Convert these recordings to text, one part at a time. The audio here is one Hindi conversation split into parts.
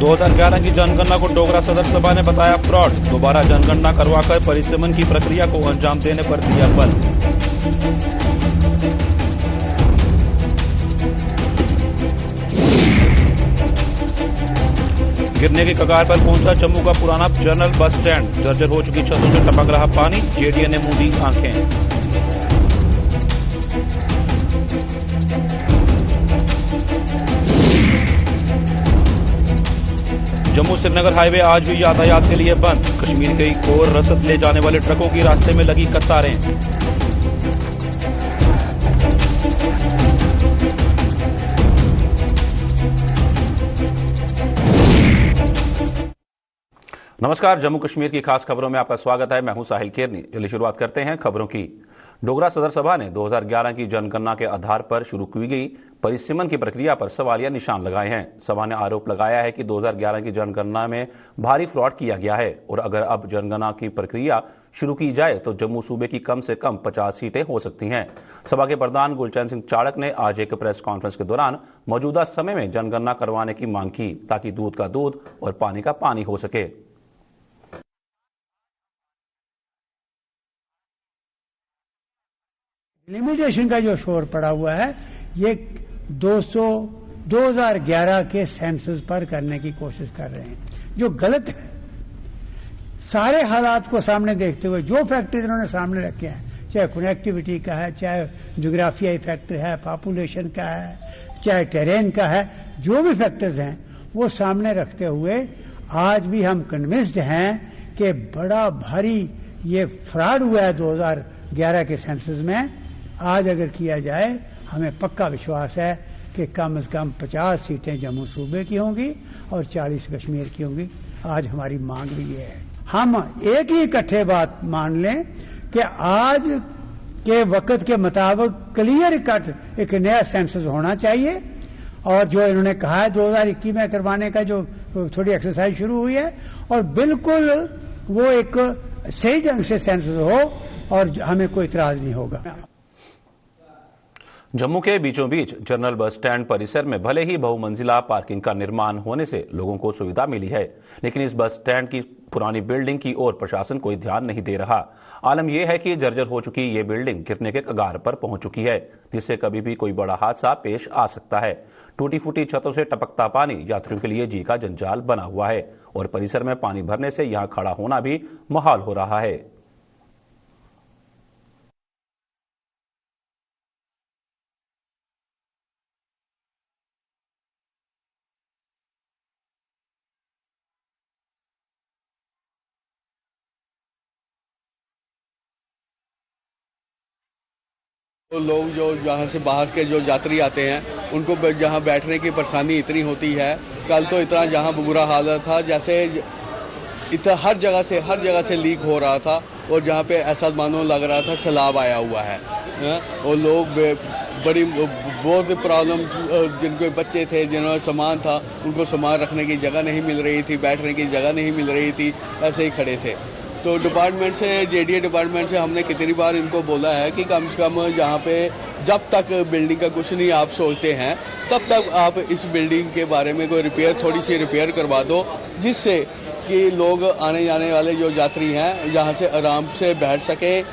2011 की जनगणना को डोगरा सदर सभा ने बताया फ्रॉड। दोबारा जनगणना करवाकर परिसीमन की प्रक्रिया को अंजाम देने पर दिया बल। गिरने की कगार पर पहुंचा जम्मू का पुराना जनरल बस स्टैंड। जर्जर हो चुकी छतों से टपक रहा पानी। जेडीए ने मूंदी आंखें। जम्मू श्रीनगर हाईवे आज भी यातायात के लिए बंद। कश्मीर की ओर रसद ले जाने वाले ट्रकों की रास्ते में लगी कतारें। नमस्कार, जम्मू कश्मीर की खास खबरों में आपका स्वागत है। मैं हूं साहिल केरनी। चलिए शुरुआत करते हैं खबरों की। डोगरा सदर सभा ने 2011 की जनगणना के आधार पर शुरू की गई परिसीमन की प्रक्रिया पर सवालिया निशान लगाए हैं। सभा ने आरोप लगाया है कि 2011 की जनगणना में भारी फ्रॉड किया गया है और अगर अब जनगणना की प्रक्रिया शुरू की जाए तो जम्मू सूबे की कम से कम 50 सीटें हो सकती हैं। सभा के प्रधान गुलचैन सिंह चाड़क ने आज एक प्रेस कॉन्फ्रेंस के दौरान मौजूदा समय में जनगणना करवाने की मांग की ताकि दूध का दूध और पानी का पानी हो सके। लिमिटेशन का जो शोर पड़ा हुआ है ये 2011 के सेंसस पर करने की कोशिश कर रहे हैं, जो गलत है। सारे हालात को सामने देखते हुए जो फैक्टर्स इन्होंने सामने रखे हैं, चाहे कनेक्टिविटी का है, चाहे ज्योग्राफियाई फैक्टर है, पॉपुलेशन का है, चाहे टेरेन का है, जो भी फैक्टर्स हैं वो सामने रखते हुए आज भी हम कन्विंस्ड हैं कि बड़ा भारी ये फ्रॉड हुआ है 2011 के सेंसस में। आज अगर किया जाए, हमें पक्का विश्वास है कि कम से कम 50 सीटें जम्मू सूबे की होंगी और 40 कश्मीर की होंगी। आज हमारी मांग भी ये है। हम एक ही इकट्ठे बात मान लें कि आज के वक्त के मुताबिक क्लियर कट एक नया सेंसस होना चाहिए और जो इन्होंने कहा है 2021 में करवाने का जो थोड़ी एक्सरसाइज शुरू हुई है, और बिल्कुल वो एक सही ढंग से सेंसस हो और हमें कोई इतराज नहीं होगा। जम्मू के बीचों बीच जनरल बस स्टैंड परिसर में भले ही बहुमंजिला पार्किंग का निर्माण होने से लोगों को सुविधा मिली है, लेकिन इस बस स्टैंड की पुरानी बिल्डिंग की ओर प्रशासन कोई ध्यान नहीं दे रहा। आलम यह है कि जर्जर हो चुकी ये बिल्डिंग गिरने के कगार पर पहुंच चुकी है, जिससे कभी भी कोई बड़ा हादसा पेश आ सकता है। टूटी फूटी छतों से टपकता पानी यात्रियों के लिए जी का जंजाल बना हुआ है और परिसर में पानी भरने से यहां खड़ा होना भी मुहाल हो रहा है। तो लोग जो यहाँ से बाहर के जो यात्री आते हैं उनको जहाँ बैठने की परेशानी इतनी होती है। कल तो इतना जहाँ बुरा हालत था, जैसे इतना हर जगह से लीक हो रहा था और जहाँ पे ऐसा मानो लग रहा था सैलाब आया हुआ है। और लोग बड़ी बहुत प्रॉब्लम, जिनके बच्चे थे, जिन्होंने सामान था, उनको सामान रखने की जगह नहीं मिल रही थी, बैठने की जगह नहीं मिल रही थी, ऐसे ही खड़े थे। तो डिपार्टमेंट से, जेडीए डिपार्टमेंट से हमने कितनी बार इनको बोला है कि कम से कम यहाँ पे जब तक बिल्डिंग का कुछ नहीं आप सोचते हैं तब तक आप इस बिल्डिंग के बारे में कोई थोड़ी सी रिपेयर करवा दो, जिससे कि लोग आने जाने वाले जो यात्री हैं यहाँ से आराम से बैठ सकें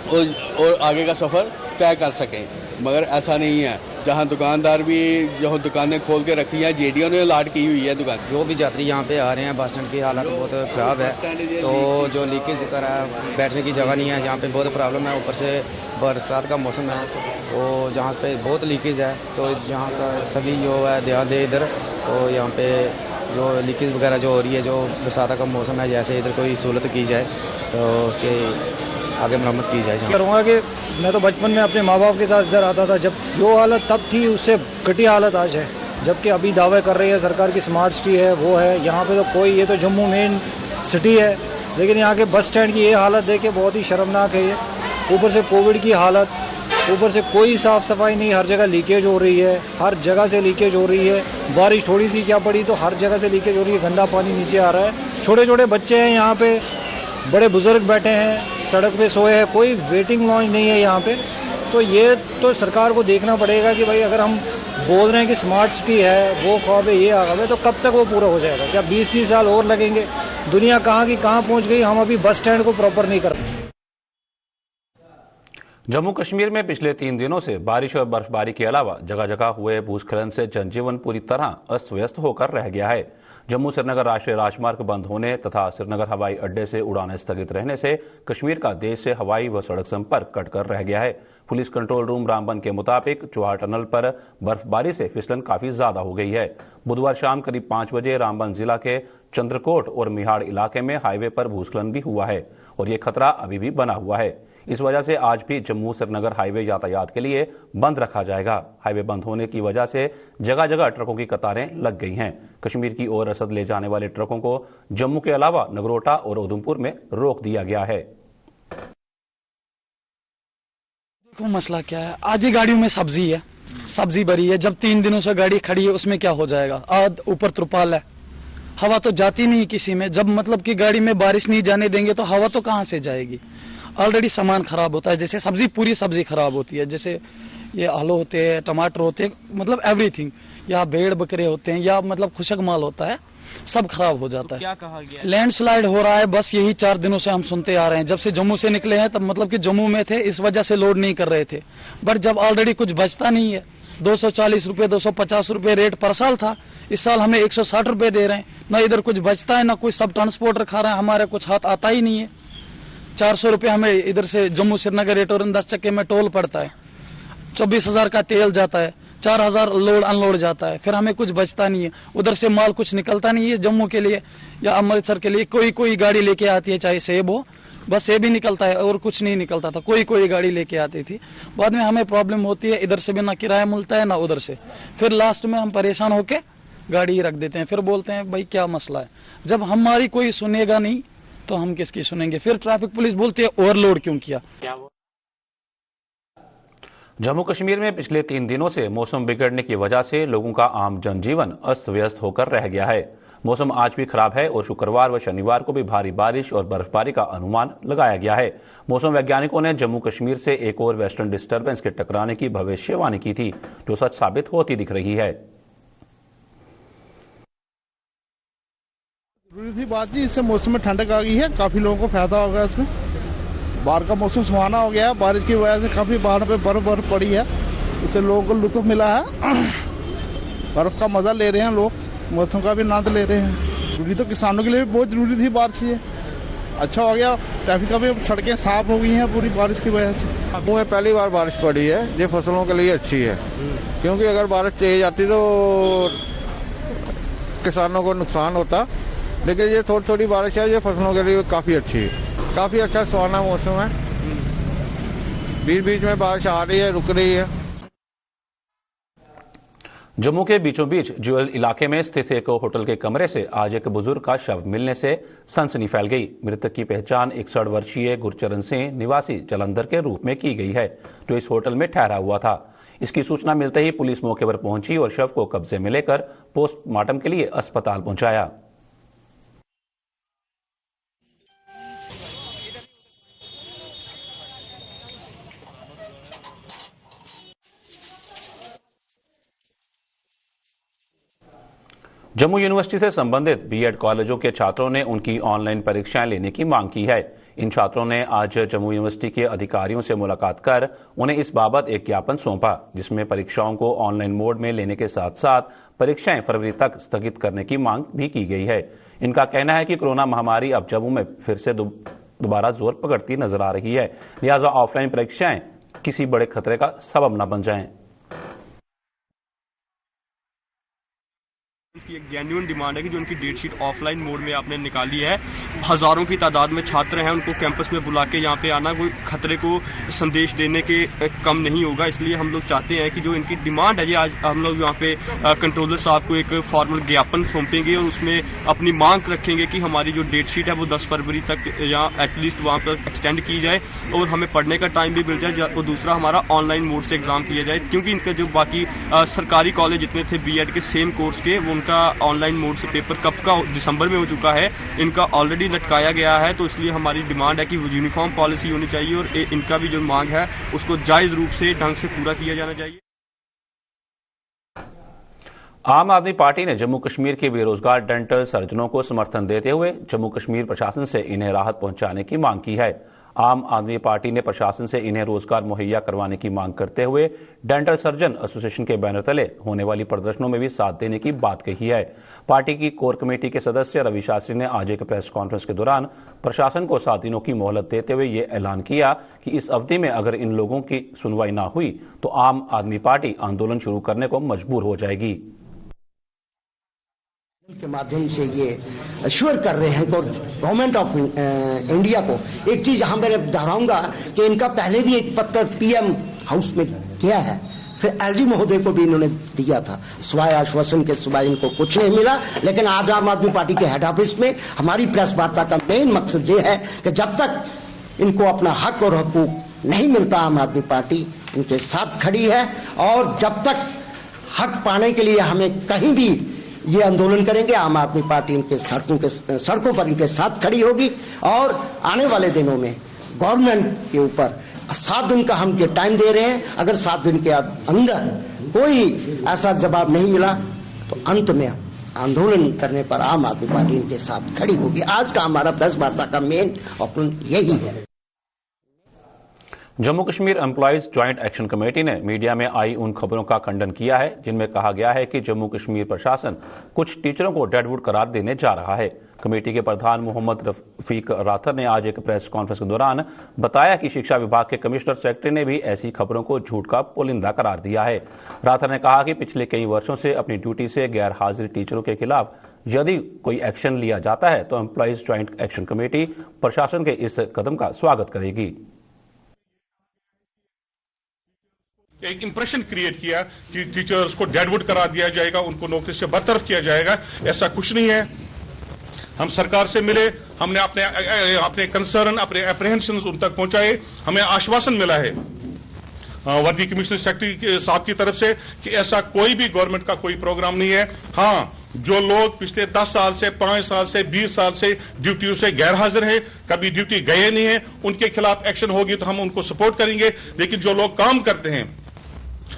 और आगे का सफ़र तय कर सकें। मगर ऐसा नहीं है। जहाँ दुकानदार भी जो दुकानें खोल के रखी हैं, जेडीओ ने अलाट की हुई है दुकान। जो भी यात्री यहाँ पे आ रहे हैं, बस स्टैंड की हालत बहुत ख़राब है। तो जो लीकेज कर रहा है, बैठने की जगह नहीं है, यहाँ पे बहुत प्रॉब्लम है। ऊपर से बरसात का मौसम है तो जहाँ पे बहुत लीकेज है, तो यहाँ का सभी जो है ध्यान दे इधर। तो यहाँ पे जो लीकेज वगैरह जो हो रही है, जो बरसात का मौसम है, जैसे इधर कोई सहूलत की जाए तो उसके आगे मरम्मत की जाए। करूँगा कि मैं तो बचपन में अपने माँ बाप के साथ इधर आता था, जब जो हालत तब थी उससे घटी हालत आज है। जबकि अभी दावे कर रही है सरकार की स्मार्ट सिटी है, वो है। यहाँ पे तो कोई, ये तो जम्मू मेन सिटी है, लेकिन यहाँ के बस स्टैंड की ये हालत देख के बहुत ही शर्मनाक है ये। ऊपर से कोविड की हालत, ऊपर से कोई साफ़ सफाई नहीं, हर जगह लीकेज हो रही है, हर जगह से लीकेज हो रही है। बारिश थोड़ी सी क्या पड़ी तो हर जगह से लीकेज हो रही है, गंदा पानी नीचे आ रहा है। छोटे छोटे बच्चे हैं यहाँ पे, बड़े बुजुर्ग बैठे हैं, सड़क पे सोए हैं, कोई वेटिंग लॉन्ज नहीं है यहाँ पे। तो ये तो सरकार को देखना पड़ेगा कि भाई अगर हम बोल रहे हैं कि स्मार्ट सिटी है, वो ख्वाब है, ये आगा है, तो कब तक वो पूरा हो जाएगा? क्या 20-30 साल और लगेंगे? दुनिया कहाँ की कहाँ पहुँच गई, हम अभी बस स्टैंड को प्रॉपर नहीं कर पाए। जम्मू कश्मीर में पिछले 3 दिनों से बारिश और बर्फबारी के अलावा जगह जगह हुए भूस्खलन से जनजीवन पूरी तरह अस्त व्यस्त होकर रह गया है। जम्मू श्रीनगर राष्ट्रीय राजमार्ग बंद होने तथा श्रीनगर हवाई अड्डे से उड़ानें स्थगित रहने से कश्मीर का देश से हवाई व सड़क संपर्क कटकर रह गया है। पुलिस कंट्रोल रूम रामबन के मुताबिक चौहार टनल पर बर्फबारी से फिसलन काफी ज्यादा हो गई है। बुधवार शाम करीब 5 बजे रामबन जिला के चंद्रकोट और मिहाड़ इलाके में हाईवे पर भूस्खलन भी हुआ है और ये खतरा अभी भी बना हुआ है। इस वजह से आज भी जम्मू श्रीनगर हाईवे यातायात के लिए बंद रखा जाएगा। हाईवे बंद होने की वजह से जगह जगह ट्रकों की कतारें लग गई हैं। कश्मीर की ओर रसद ले जाने वाले ट्रकों को जम्मू के अलावा नगरोटा और उधमपुर में रोक दिया गया है। देखो मसला क्या है, आधी गाड़ियों में सब्जी है, सब्जी भरी है। जब 3 दिनों से गाड़ी खड़ी है उसमें क्या हो जाएगा? ऊपर त्रिपाल है, हवा तो जाती नहीं किसी में। जब मतलब कि गाड़ी में बारिश नहीं जाने देंगे तो हवा तो कहाँ से जाएगी? ऑलरेडी सामान खराब होता है, जैसे सब्जी, पूरी सब्जी खराब होती है, जैसे ये आलू होते हैं, टमाटर होते हैं, मतलब एवरीथिंग, या भेड़ बकरे होते हैं, या मतलब खुशक माल होता है, सब खराब हो जाता है। क्या कहा गया? लैंडस्लाइड हो रहा है, बस यही 4 दिनों से हम सुनते आ रहे हैं। जब से जम्मू से निकले हैं तब मतलब कि जम्मू में थे, इस वजह से लोड नहीं कर रहे थे। बट जब ऑलरेडी कुछ बचता नहीं है, 240 रुपए 250 रुपए रेट पर साल था, इस साल हमें 160 रुपए दे रहे हैं। ना इधर कुछ बचता है, ना कोई सब ट्रांसपोर्टर खा रहे हैं, हमारे कुछ हाथ आता ही नहीं है। 400 रुपए हमें इधर से जम्मू श्रीनगर रेटोरन 10 चक्के में टोल पड़ता है, 24,000 का तेल जाता है, 4,000 लोड अनलोड जाता है, फिर हमें कुछ बचता नहीं है। उधर से माल कुछ निकलता नहीं है जम्मू के लिए या अमृतसर के लिए। कोई गाड़ी लेके आती है, चाहे सेब हो, बस सेब ही निकलता है और कुछ नहीं निकलता था। कोई गाड़ी लेके आती थी। बाद में हमें प्रॉब्लम होती है, इधर से भी ना किराया मिलता है ना उधर से। फिर लास्ट में हम परेशान होके गाड़ी रख देते हैं, फिर बोलते हैं भाई क्या मसला है। जब हमारी कोई सुनेगा नहीं तो हम किसकी सुनेंगे? फिर ट्रैफिक पुलिस बोलती है ओवरलोड क्यों किया। जम्मू कश्मीर में पिछले 3 दिनों से मौसम बिगड़ने की वजह से लोगों का आम जनजीवन अस्त व्यस्त होकर रह गया है। मौसम आज भी खराब है और शुक्रवार व शनिवार को भी भारी बारिश और बर्फबारी का अनुमान लगाया गया है। मौसम वैज्ञानिकों ने जम्मू कश्मीर से एक और वेस्टर्न डिस्टर्बेंस के टकराने की भविष्यवाणी की थी, जो सच साबित होती दिख रही है। जरूरी थी बात जी, इससे मौसम में ठंडक आ गई है, काफी लोगों को फायदा होगा इसमें। बाहर का मौसम सुहाना हो गया है, बारिश की वजह से काफी बाहर पे बर्फ पड़ी है, इससे लोगों को लुत्फ मिला है। बर्फ का मजा ले रहे हैं लोग, मौसम का भी आनंद ले रहे हैं। जरूरी तो किसानों के लिए भी बहुत जरूरी थी बारिश, ये अच्छा हो गया। ट्रैफिक का भी सड़कें साफ हो गई हैं पूरी बारिश की वजह से। जम्मू में पहली बार बारिश पड़ी है, ये फसलों के लिए अच्छी है, क्योंकि अगर बारिश तेज आती तो किसानों को नुकसान होता, लेकिन ये थोड़ी बारिश है, ये फसलों के लिए काफी अच्छी है। काफी अच्छा सुहाना मौसम है, बीच बीच में बारिश आ रही है, रुक रही है। जम्मू के बीचों बीच ज्वेल इलाके में स्थित एक होटल के कमरे से आज एक बुजुर्ग का शव मिलने से सनसनी फैल गई। मृतक की पहचान 61 वर्षीय गुरचरण सिंह निवासी जलंधर के रूप में की गई है, जो इस होटल में ठहरा हुआ था। इसकी सूचना मिलते ही पुलिस मौके पर पहुंची और शव को कब्जे में लेकर पोस्टमार्टम के लिए अस्पताल पहुंचाया। जम्मू यूनिवर्सिटी से संबंधित बीएड कॉलेजों के छात्रों ने उनकी ऑनलाइन परीक्षाएं लेने की मांग की है। इन छात्रों ने आज जम्मू यूनिवर्सिटी के अधिकारियों से मुलाकात कर उन्हें इस बाबत एक ज्ञापन सौंपा, जिसमें परीक्षाओं को ऑनलाइन मोड में लेने के साथ साथ परीक्षाएं फरवरी तक स्थगित करने की मांग भी की गई है। इनका कहना है कि कोरोना महामारी अब जम्मू में फिर से दोबारा जोर पकड़ती नजर आ रही है, लिहाजा ऑफलाइन परीक्षाएं किसी बड़े खतरे का सबब न बन जाएं। की एक जेन्युइन डिमांड है कि जो उनकी डेट शीट ऑफलाइन मोड में आपने निकाली है, हजारों की तादाद में छात्र हैं, उनको कैंपस में बुला के यहाँ पे आना कोई खतरे को संदेश देने के कम नहीं होगा। इसलिए हम लोग चाहते हैं कि जो इनकी डिमांड है, ये आज हम लोग यहाँ पे कंट्रोलर साहब को एक फॉर्मल ज्ञापन सौंपेंगे और उसमें अपनी मांग रखेंगे कि हमारी जो डेट शीट है वो 10 फरवरी तक या एटलीस्ट वहाँ पर एक्सटेंड की जाए और हमें पढ़ने का टाइम भी मिल जाए, और दूसरा हमारा ऑनलाइन मोड से एग्जाम किया जाए, क्योंकि इनके जो बाकी सरकारी कॉलेज जितने थे बीएड के सेम कोर्स के, वो उनका ऑनलाइन मोड से पेपर कब का दिसंबर में हो चुका है, इनका ऑलरेडी लटकाया गया है। तो इसलिए हमारी डिमांड है कि यूनिफॉर्म पॉलिसी होनी चाहिए और इनका भी जो मांग है उसको जायज रूप से ढंग से पूरा किया जाना चाहिए। आम आदमी पार्टी ने जम्मू कश्मीर के बेरोजगार डेंटल सर्जनों को समर्थन देते हुए जम्मू कश्मीर प्रशासन से इन्हें राहत पहुंचाने की मांग की है। आम आदमी पार्टी ने प्रशासन से इन्हें रोजगार मुहैया करवाने की मांग करते हुए डेंटल सर्जन एसोसिएशन के बैनर तले होने वाली प्रदर्शनों में भी साथ देने की बात कही है। पार्टी की कोर कमेटी के सदस्य रवि शास्त्री ने आज एक प्रेस कॉन्फ्रेंस के दौरान प्रशासन को 7 दिनों की मोहलत देते हुए ये ऐलान किया कि इस अवधि में अगर इन लोगों की सुनवाई न हुई तो आम आदमी पार्टी आंदोलन शुरू करने को मजबूर हो जाएगी। के माध्यम से ये अश्योर कर रहे हैं कि गवर्नमेंट ऑफ इंडिया को एक चीज यहाँ मैं दोहराऊंगा कि इनका पहले भी एक पत्र पीएम हाउस में किया है, फिर एलजी महोदय को भी इन्होंने दिया था, स्वाय आश्वासन के सिवाय इनको कुछ नहीं मिला। लेकिन आज आम आदमी पार्टी के हेड ऑफिस में हमारी प्रेस वार्ता का मेन मकसद ये है कि जब तक इनको अपना हक और हकूक नहीं मिलता आम आदमी पार्टी इनके साथ खड़ी है, और जब तक हक पाने के लिए हमें कहीं भी ये आंदोलन करेंगे, आम आदमी पार्टी इनके सड़कों पर इनके साथ खड़ी होगी। और आने वाले दिनों में गवर्नमेंट के ऊपर 7 दिन का हम ये टाइम दे रहे हैं, अगर 7 दिन के अंदर कोई ऐसा जवाब नहीं मिला तो अंत में आंदोलन करने पर आम आदमी पार्टी इनके साथ खड़ी होगी। आज का हमारा प्रेस वार्ता का मेन ओपन यही है। Jammu Kashmir employees joint action committee ने मीडिया में आई उन खबरों का खंडन किया है जिनमें कहा गया है कि जम्मू कश्मीर प्रशासन कुछ टीचरों को डेडवुड करार देने जा रहा है। कमेटी के प्रधान मोहम्मद रफीक राथर ने आज एक प्रेस कॉन्फ्रेंस के दौरान बताया कि शिक्षा विभाग के कमिश्नर सेक्रेटरी ने भी ऐसी खबरों को झूठ का पुलिंदा करार दिया है। राथर ने कहा कि पिछले कई वर्षों से अपनी ड्यूटी से गैर हाजिर टीचरों के खिलाफ यदि कोई एक्शन लिया जाता है तो एम्प्लॉइज ज्वाइंट एक्शन कमेटी प्रशासन के इस कदम का स्वागत करेगी। एक इंप्रेशन क्रिएट किया कि टीचर्स को डेडवुड करा दिया जाएगा, उनको नौकरी से बरतरफ किया जाएगा, ऐसा कुछ नहीं है। हम सरकार से मिले, हमने अपने कंसर्न, अपने एप्रीहेंशन उन तक पहुंचाए, हमें आश्वासन मिला है वर्दी कमिश्नर सेक्रेटरी साहब की तरफ से कि ऐसा कोई भी गवर्नमेंट का कोई प्रोग्राम नहीं है। हाँ, जो लोग पिछले 10 साल से, 5 साल से, 20 साल से ड्यूटी से गैर हाजिर है, कभी ड्यूटी गए नहीं है, उनके खिलाफ एक्शन होगी तो हम उनको सपोर्ट करेंगे। लेकिन जो लोग काम करते हैं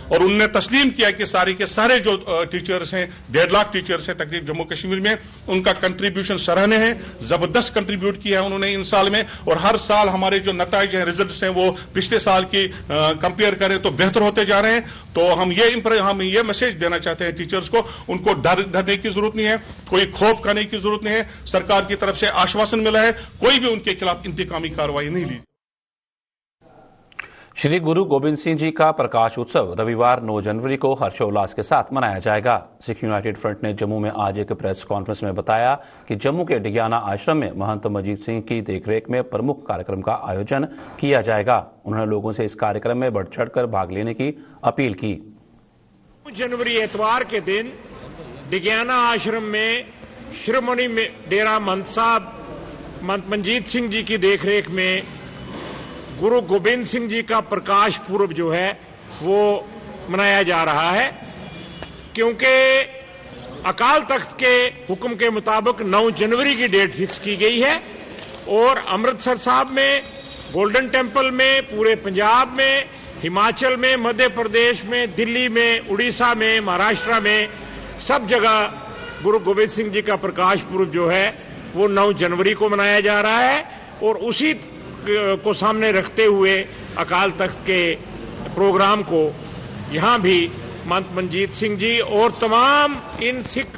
और उनने तस्लीम किया कि सारे के सारे जो टीचर्स हैं, 1.5 लाख टीचर्स हैं तकरीबन जम्मू कश्मीर में, उनका कंट्रीब्यूशन सराहनीय है, जबरदस्त कंट्रीब्यूट किया है उन्होंने इन साल में। और हर साल हमारे जो नताइज हैं, रिजल्ट्स हैं, वो पिछले साल की कंपेयर करें तो बेहतर होते जा रहे हैं। तो हम ये मैसेज देना चाहते हैं टीचर्स को, उनको डरने की जरूरत नहीं है, कोई खौफ खाने की जरूरत नहीं है। सरकार की तरफ से आश्वासन मिला है, कोई भी उनके खिलाफ इंतकामी कार्रवाई नहीं ली। श्री गुरु गोबिंद सिंह जी का प्रकाश उत्सव रविवार 9 जनवरी को हर्षोल्लास के साथ मनाया जाएगा। सिख यूनाइटेड फ्रंट ने जम्मू में आज एक प्रेस कॉन्फ्रेंस में बताया कि जम्मू के डिग्याना आश्रम में महंत मजीद सिंह की देखरेख में प्रमुख कार्यक्रम का आयोजन किया जाएगा। उन्होंने लोगों से इस कार्यक्रम में बढ़ चढ़कर भाग लेने की अपील की। 9 जनवरी एतवार के दिन डिग्याना आश्रम में शिरोमणि डेरा महंत साहब महंत मंजीत सिंह जी की देखरेख में गुरु गोबिंद सिंह जी का प्रकाश पूर्व जो है वो मनाया जा रहा है। क्योंकि अकाल तख्त के हुक्म के मुताबिक 9 जनवरी की डेट फिक्स की गई है और अमृतसर साहब में, गोल्डन टेम्पल में, पूरे पंजाब में, हिमाचल में, मध्य प्रदेश में, दिल्ली में, उड़ीसा में, महाराष्ट्र में, सब जगह गुरु गोबिंद सिंह जी का प्रकाश पूर्व जो है वो 9 जनवरी को मनाया जा रहा है। और उसी को सामने रखते हुए अकाल तख्त के प्रोग्राम को यहाँ भी महंत मंजीत सिंह जी और तमाम इन सिख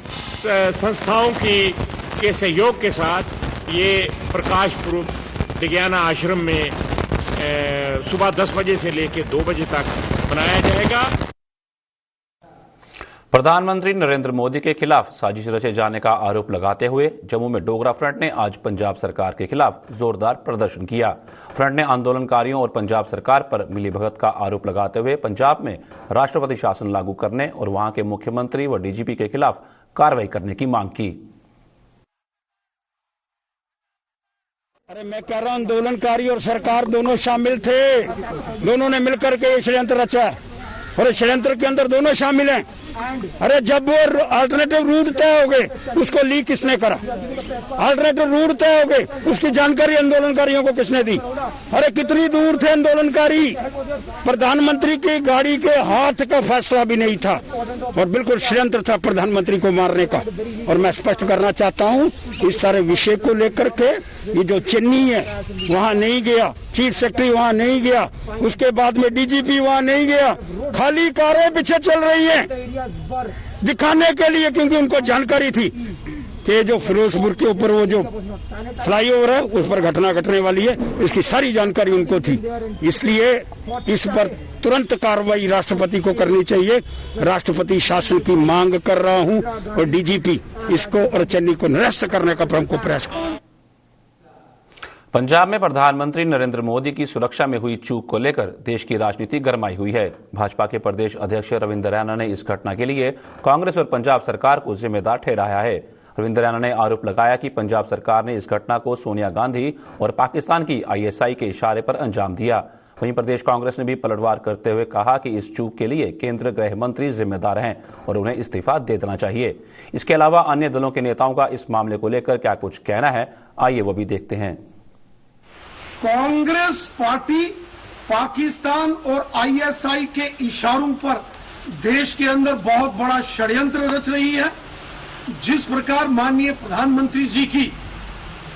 संस्थाओं के सहयोग के साथ ये प्रकाश पुरब डिग्याना आश्रम में सुबह 10 बजे से लेकर 2 बजे तक मनाया जाएगा। प्रधानमंत्री नरेंद्र मोदी के खिलाफ साजिश रचे जाने का आरोप लगाते हुए जम्मू में डोगरा फ्रंट ने आज पंजाब सरकार के खिलाफ जोरदार प्रदर्शन किया। फ्रंट ने आंदोलनकारियों और पंजाब सरकार पर मिलीभगत का आरोप लगाते हुए पंजाब में राष्ट्रपति शासन लागू करने और वहां के मुख्यमंत्री व डीजीपी के खिलाफ कार्रवाई करने की मांग की। अरे मैं कह रहा हूं, आंदोलनकारी और सरकार दोनों शामिल थे, दोनों ने मिलकर के षड्यंत्र रचा और षड्यंत्र के अंदर दोनों शामिल हैं। अरे जब वो अल्टरनेटिव रूट तय हो गए उसको लीक किसने करा? अल्टरनेटिव रूट तय हो गए उसकी जानकारी आंदोलनकारियों को किसने दी? अरे कितनी दूर थे आंदोलनकारी? प्रधानमंत्री की गाड़ी के हाथ का फैसला भी नहीं था और बिल्कुल षड्यंत्र था प्रधानमंत्री को मारने का। और मैं स्पष्ट करना चाहता हूं इस सारे विषय को लेकर के, ये जो चेन्नई है वहां नहीं गया, चीफ सेक्रेटरी वहां नहीं गया, उसके बाद में डीजीपी वहां नहीं गया, खाली कारें पीछे चल रही हैं दिखाने के लिए, क्योंकि उनको जानकारी थी कि जो फिरोजपुर के ऊपर वो जो फ्लाईओवर है उस पर घटना घटने वाली है, इसकी सारी जानकारी उनको थी। इसलिए इस पर तुरंत कार्रवाई राष्ट्रपति को करनी चाहिए। राष्ट्रपति शासन की मांग कर रहा हूं और डीजीपी इसको और चेन्नई को निरस्त करने का प्रमुख प्रयास करें। पंजाब में प्रधानमंत्री नरेंद्र मोदी की सुरक्षा में हुई चूक को लेकर देश की राजनीति गरमाई हुई है। भाजपा के प्रदेश अध्यक्ष रविंद्र रैना ने इस घटना के लिए कांग्रेस और पंजाब सरकार को जिम्मेदार ठहराया है। रविंद्र रैना ने आरोप लगाया कि पंजाब सरकार ने इस घटना को सोनिया गांधी और पाकिस्तान की आईएसआई के इशारे पर अंजाम दिया। वहीं प्रदेश कांग्रेस ने भी पलटवार करते हुए कहा कि इस चूक के लिए केंद्रीय गृह मंत्री जिम्मेदार हैं और उन्हें इस्तीफा दे देना चाहिए। इसके अलावा अन्य दलों के नेताओं का इस मामले को लेकर क्या कुछ कहना है, आइए वो भी देखते हैं। कांग्रेस पार्टी पाकिस्तान और आईएसआई के इशारों पर देश के अंदर बहुत बड़ा षड्यंत्र रच रही है। जिस प्रकार माननीय प्रधानमंत्री जी की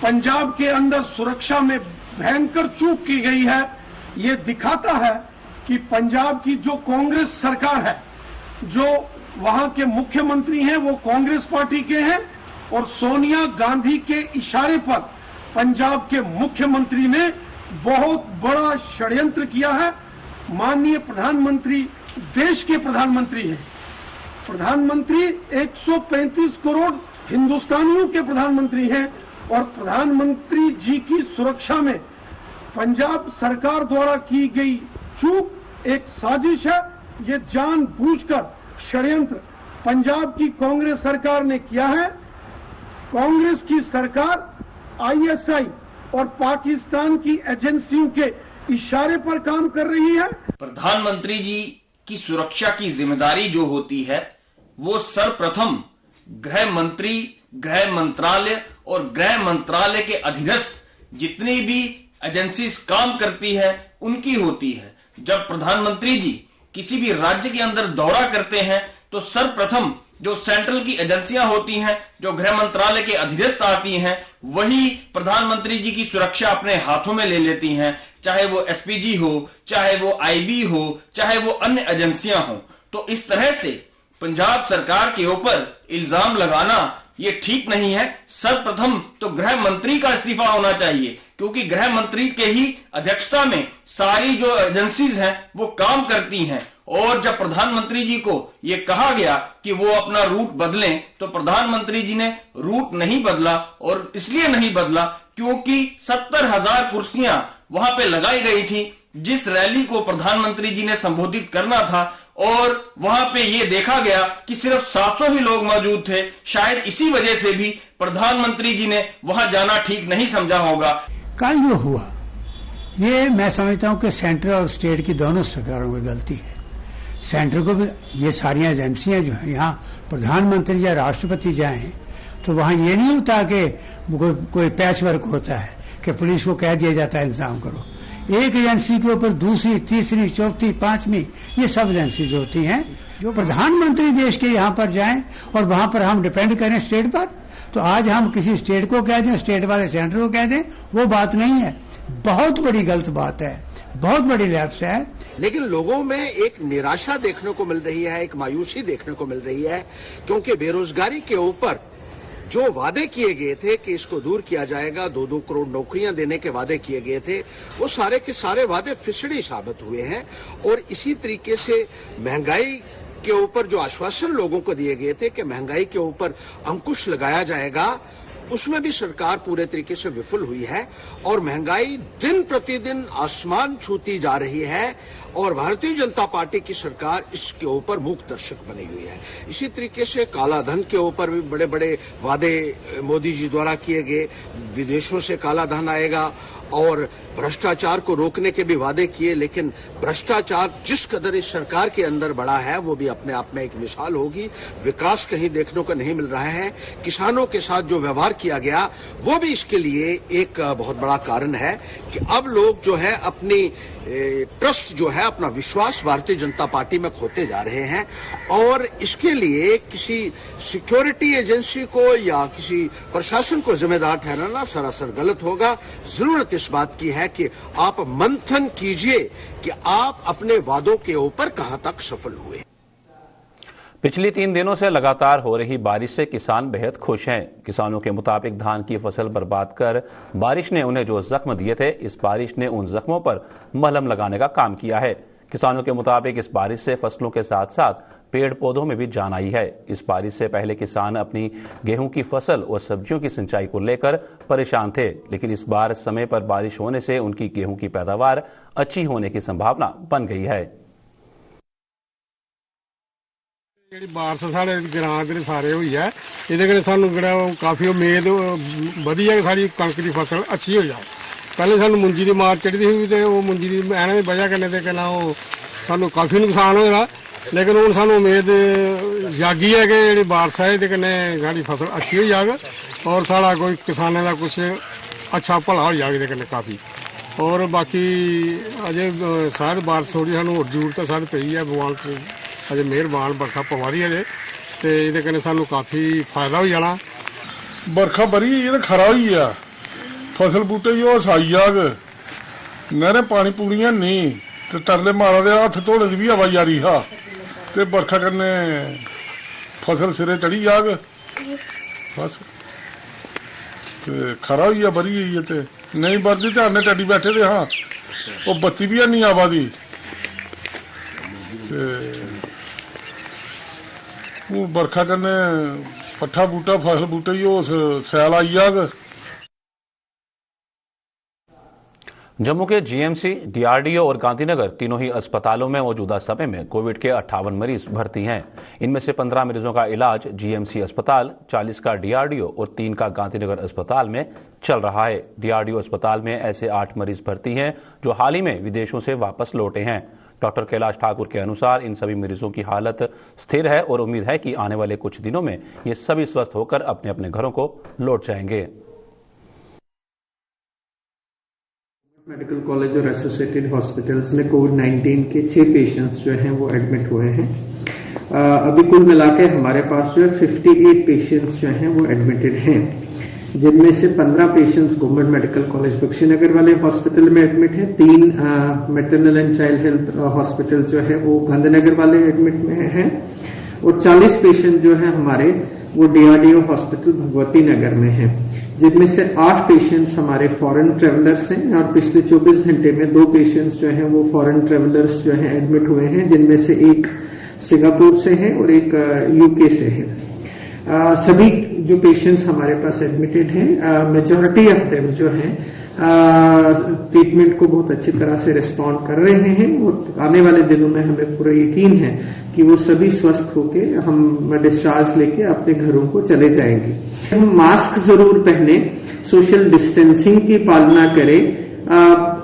पंजाब के अंदर सुरक्षा में भयंकर चूक की गई है, ये दिखाता है कि पंजाब की जो कांग्रेस सरकार है, जो वहां के मुख्यमंत्री हैं वो कांग्रेस पार्टी के हैं और सोनिया गांधी के इशारे पर पंजाब के मुख्यमंत्री ने बहुत बड़ा षड्यंत्र किया है। माननीय प्रधानमंत्री देश के प्रधानमंत्री हैं। प्रधानमंत्री 135 करोड़ हिंदुस्तानियों के प्रधानमंत्री हैं और प्रधानमंत्री जी की सुरक्षा में पंजाब सरकार द्वारा की गई चूक एक साजिश है। ये जानबूझकर षड्यंत्र पंजाब की कांग्रेस सरकार ने किया है। कांग्रेस की सरकार आईएसआई और पाकिस्तान की एजेंसियों के इशारे पर काम कर रही है। प्रधानमंत्री जी की सुरक्षा की जिम्मेदारी जो होती है वो सर्वप्रथम गृह मंत्री, गृह मंत्रालय और गृह मंत्रालय के अधीनस्थ जितनी भी एजेंसीज काम करती है उनकी होती है। जब प्रधानमंत्री जी किसी भी राज्य के अंदर दौरा करते हैं तो सर्वप्रथम जो सेंट्रल की एजेंसियां होती हैं, जो गृह मंत्रालय के अधीनस्थ आती हैं, वही प्रधानमंत्री जी की सुरक्षा अपने हाथों में ले लेती हैं, चाहे वो एसपीजी हो, चाहे वो आईबी हो, चाहे वो अन्य एजेंसियां हो। तो इस तरह से पंजाब सरकार के ऊपर इल्जाम लगाना ये ठीक नहीं है। सर्वप्रथम तो गृह मंत्री का इस्तीफा होना चाहिए, क्योंकि गृह मंत्री के ही अध्यक्षता में सारी जो एजेंसीज हैं वो काम करती हैं। और जब प्रधानमंत्री जी को ये कहा गया कि वो अपना रूट बदलें, तो प्रधानमंत्री जी ने रूट नहीं बदला। और इसलिए नहीं बदला क्योंकि 70,000 कुर्सियां वहां पे लगाई गई थी जिस रैली को प्रधानमंत्री जी ने संबोधित करना था, और वहां पे ये देखा गया कि सिर्फ 700 ही लोग मौजूद थे। शायद इसी वजह से भी प्रधानमंत्री जी ने वहां जाना ठीक नहीं समझा होगा। कल जो हुआ ये मैं समझता हूं कि सेंट्रल और स्टेट की दोनों सरकारों की गलती है। सेंटर को भी ये सारी एजेंसियां जो हैं, यहाँ प्रधानमंत्री या राष्ट्रपति जाएं तो वहाँ ये नहीं होता कि कोई पैच वर्क होता है कि पुलिस को कह दिया जाता है इंतजाम करो। एक एजेंसी के ऊपर दूसरी, तीसरी, चौथी, पांचवी, ये सब एजेंसीज होती हैं। जो प्रधानमंत्री देश के यहाँ पर जाएं और वहाँ पर हम डिपेंड करें स्टेट पर, तो आज हम किसी स्टेट को कह दें, स्टेट वाले सेंटर को कह दें, वो बात नहीं है। बहुत बड़ी गलत बात है, बहुत बड़ी लैप्स है। लेकिन लोगों में एक निराशा देखने को मिल रही है, एक मायूसी देखने को मिल रही है, क्योंकि बेरोजगारी के ऊपर जो वादे किए गए थे कि इसको दूर किया जाएगा, 2-2 करोड़ नौकरियां देने के वादे किए गए थे, वो सारे के सारे वादे फिसड़ी साबित हुए हैं। और इसी तरीके से महंगाई के ऊपर जो आश्वासन लोगों को दिए गए थे कि महंगाई के ऊपर अंकुश लगाया जाएगा, उसमें भी सरकार पूरे तरीके से विफल हुई है और महंगाई दिन प्रतिदिन आसमान छूती जा रही है और भारतीय जनता पार्टी की सरकार इसके ऊपर मूक दर्शक बनी हुई है। इसी तरीके से काला धन के ऊपर भी बड़े बड़े वादे मोदी जी द्वारा किए गए, विदेशों से काला धन आएगा और भ्रष्टाचार को रोकने के भी वादे किए, लेकिन भ्रष्टाचार जिस कदर इस सरकार के अंदर बढ़ा है वो भी अपने आप में एक मिसाल होगी। विकास कहीं देखने को नहीं मिल रहा है। किसानों के साथ जो व्यवहार किया गया वो भी इसके लिए एक बहुत बड़ा कारण है कि अब लोग जो है अपनी ट्रस्ट जो है, अपना विश्वास भारतीय जनता पार्टी में खोते जा रहे हैं। और इसके लिए किसी सिक्योरिटी एजेंसी को या किसी प्रशासन को जिम्मेदार ठहराना सरासर गलत होगा। जरूरत इस बात की है कि आप मंथन कीजिए कि आप अपने वादों के ऊपर कहां तक सफल हुए। पिछले 3 दिनों से लगातार हो रही बारिश से किसान बेहद खुश हैं। किसानों के मुताबिक धान की फसल बर्बाद कर बारिश ने उन्हें जो जख्म दिए थे, इस बारिश ने उन जख्मों पर मलहम लगाने का काम किया है। किसानों के मुताबिक इस बारिश से फसलों के साथ साथ पेड़ पौधों में भी जान आई है। इस बारिश से पहले किसान अपनी गेहूं की फसल और सब्जियों की सिंचाई को लेकर परेशान थे, लेकिन इस बार समय पर बारिश होने से उनकी गेहूं की पैदावार अच्छी होने की संभावना बन गई है। ਜਿਹੜੀ ਬਾਰਿਸ਼ ਸਾਡੇ ਗ੍ਰਾਂ ਦੇ ਸਾਰੇ ਹੋਈ ਹੈ, ਇਹਦੇ ਕਰਕੇ ਸਾਨੂੰ ਜਿਹੜਾ ਕਾਫੀ ਉਮੀਦ ਵਧੀ ਹੈ ਕਿ ਸਾਡੀ ਕਣਕ ਦੀ ਫਸਲ ਅੱਛੀ ਹੋ ਜਾਏ। ਪਹਿਲੇ ਸਾਨੂੰ ਮੁੰਜੀ ਦੀ ਮਾਰ ਚੜ੍ਹਦੀ ਸੀ ਤੇ ਉਹ ਮੁੰਜੀ ਦੀ ਐਵੇਂ ਦੀ ਵਜ੍ਹਾ ਕਰਨੇ ਤੇ ਕਹਿੰਦਾ ਉਹ ਸਾਨੂੰ ਕਾਫੀ ਨੁਕਸਾਨ ਹੋਇਆ, ਲੇਕਿਨ ਹੁਣ ਸਾਨੂੰ ਉਮੀਦ ਜਾਗੀ ਹੈ ਕਿ ਜਿਹੜੀ ਬਾਰਿਸ਼ ਹੈ ਇਹਦੇ ਕਨੇ ਸਾਡੀ ਫਸਲ ਅੱਛੀ ਹੋ ਜਾਏਗਾ ਔਰ ਸਾਡਾ ਕੋਈ ਕਿਸਾਨਾਂ ਦਾ ਕੁਝ ਅੱਛਾ ਭਲਾ ਹੋ ਜਾਏਗਾ ਇਹਦੇ ਕਨੇ ਕਾਫੀ। ਔਰ ਬਾਕੀ ਅਜੇ ਸ਼ਾਇਦ ਬਾਰਿਸ਼ ਥੋੜੀ ਸਾਨੂੰ ਹੋਰ ਜ਼ਰੂਰਤ ਹੈ, ਸ਼ਾਇਦ ਪਈ ਹੈ ਭਗਵਾਨ अजे मेहरबान बरखा पवा दी है ते इहदे कन्नै सानू काफी फायदा हो जाना। बरखा बरी ये तो खरा होई आ, फसल बूटे जो साई जाग, नहरें पानी पूरियां नहीं ते तरले मारा दे हत्थ धोने दी भी हवा जारी हा ते बरखा कन्नै फसल सिरे चढ़ी जाग बस ते खरा होई आ, बरी होई ते नहीं बरदी ते अन्ने टड्डी बैठे दे। हाँ वो बत्ती भी नहीं आवा दी बरखा कन्नै पट्ठा बूटा फसल बूटे ही सैल आई जाग। जम्मू के जीएमसी, डीआरडीओ और गांधीनगर तीनों ही अस्पतालों में मौजूदा समय में कोविड के 58 मरीज भर्ती हैं। इनमें से 15 मरीजों का इलाज जीएमसी अस्पताल, 40 का डीआरडीओ और 3 का गांधीनगर अस्पताल में चल रहा है। डीआरडीओ अस्पताल में ऐसे 8 मरीज भर्ती हैं जो हाल ही में विदेशों से वापस लौटे हैं। डॉक्टर कैलाश ठाकुर के अनुसार इन सभी मरीजों की हालत स्थिर है और उम्मीद है कि आने वाले कुछ दिनों में ये सभी स्वस्थ होकर अपने अपने घरों को लौट जाएंगे। मेडिकल कॉलेज और एसोसिएटेड हॉस्पिटल्स में कोविड-19 के 6 पेशेंट्स जो हैं वो एडमिट हुए हैं। अभी कुल मिलाकर हमारे पास जो है 58 पेशेंट्स जो हैं वो एडमिटेड हैं, जिनमें से 15 patients government medical college Bakshi Nagar वाले हॉस्पिटल में एडमिट है, 3 maternal and child health hospital जो है वो गांधीनगर वाले एडमिट में हैं और 40 पेशेंट जो है हमारे वो डीआरडीओ हॉस्पिटल भगवती नगर में हैं, जिनमें से 8 पेशेंट्स हमारे फॉरेन ट्रेवलर्स हैं और पिछले 24 घंटे में 2 पेशेंट्स जो हैं वो फॉरेन ट्रेवलर्स जो हैं एडमिट हुए हैं, जिनमें से एक सिंगापुर से है और एक यूके से है। सभी जो पेशेंट्स हमारे पास एडमिटेड हैं, मेजॉरिटी ऑफ देम जो हैं ट्रीटमेंट को बहुत अच्छी तरह से रिस्पॉन्ड कर रहे हैं और आने वाले दिनों में हमें पूरा यकीन है कि वो सभी स्वस्थ होके हम डिस्चार्ज लेके अपने घरों को चले जाएंगे। हम मास्क जरूर पहने, सोशल डिस्टेंसिंग की पालना करें,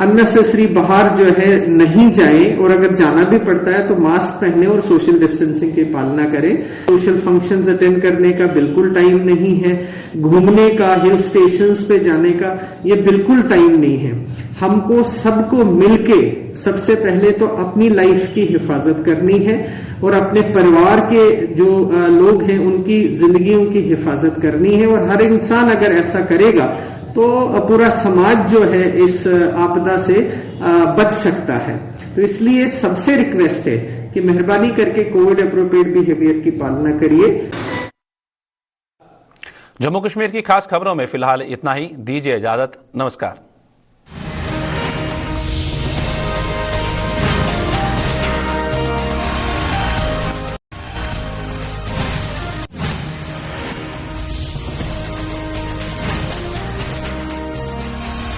अननेसेसरी बाहर जो है नहीं जाएं और अगर जाना भी पड़ता है तो मास्क पहने और सोशल डिस्टेंसिंग की पालना करें। सोशल फंक्शंस अटेंड करने का बिल्कुल टाइम नहीं है, घूमने का, हिल स्टेशंस पे जाने का ये बिल्कुल टाइम नहीं है। हमको सबको मिलके सबसे पहले तो अपनी लाइफ की हिफाजत करनी है और अपने परिवार के जो लोग हैं उनकी जिंदगियों की हिफाजत करनी है और हर इंसान अगर ऐसा करेगा तो पूरा समाज जो है इस आपदा से बच सकता है। तो इसलिए सबसे रिक्वेस्ट है कि मेहरबानी करके कोविड एप्रोप्रिएट बिहेवियर की पालना करिए। जम्मू कश्मीर की खास खबरों में फिलहाल इतना ही। दीजिए इजाजत। नमस्कार।